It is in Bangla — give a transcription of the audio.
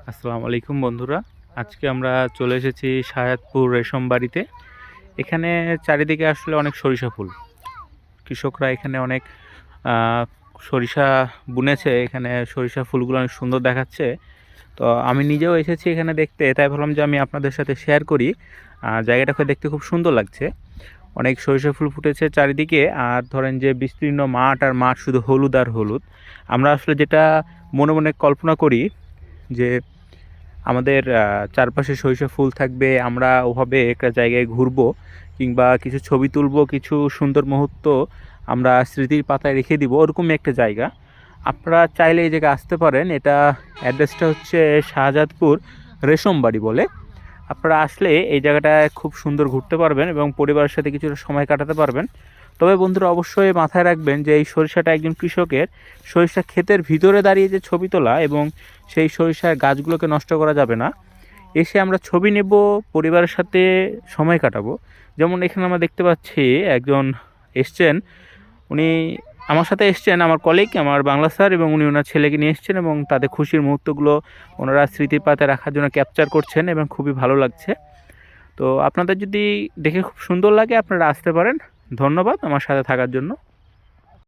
আসসালামু আলাইকুম বন্ধুরা। আজকে আমরা চলে এসেছি শায়াতপুর রেশম বাড়িতে। এখানে চারিদিকে আসলে অনেক সরিষা ফুল। কৃষকরা এখানে অনেক সরিষা বুনেছে। এখানে সরিষা ফুলগুলো অনেক সুন্দর দেখাচ্ছে। তো আমি নিজেও এসেছি এখানে দেখতে, তাই ভাবলাম যে আমি আপনাদের সাথে শেয়ার করি। জায়গাটাকে দেখতে খুব সুন্দর লাগছে। অনেক সরিষা ফুল ফুটেছে চারিদিকে, আর ধরেন যে বিস্তীর্ণ মাঠ, আর মাঠ শুধু হলুদ আর হলুদ। আমরা আসলে যেটা মনে মনে কল্পনা করি যে আমাদের চারপাশে সরিষা ফুল থাকবে, আমরা ওভাবে একটা জায়গায় ঘুরবো কিংবা কিছু ছবি তুলবো, কিছু সুন্দর মুহূর্ত আমরা স্মৃতির পাতায় রেখে দিব, ওরকমই একটা জায়গা। আপনারা চাইলে এই জায়গায় আসতে পারেন। এটা অ্যাড্রেসটা হচ্ছে শাহজাদপুর রেশমবাড়ি বলে। আপনারা আসলে এই জায়গাটায় খুব সুন্দর ঘুরতে পারবেন এবং পরিবারের সাথে কিছুটা সময় কাটাতে পারবেন। তবে বন্ধুরা, অবশ্যই মাথায় রাখবেন যে এই সরিষাটা একজন কৃষকের সরিষা ক্ষেতের ভিতরে দাঁড়িয়ে যে ছবি তোলা, এবং সেই সরিষার গাছগুলোকে নষ্ট করা যাবে না। এসে আমরা ছবি নেব, পরিবারের সাথে সময় কাটাবো। যেমন এখানে আমরা দেখতে পাচ্ছি একজন এসছেন, উনি আমার সাথে এসছেন, আমার কলিগ, আমার বাংলা স্যার, এবং উনি ওনার ছেলেকে নিয়ে এসছেন এবং তাদের খুশির মুহূর্তগুলো ওনারা স্মৃতির পাতায় রাখার জন্য ক্যাপচার করছেন এবং খুবই ভালো লাগছে। তো আপনাদের যদি দেখে খুব সুন্দর লাগে, আপনারা আসতে পারেন। ধন্যবাদ আমার সাথে থাকার জন্য।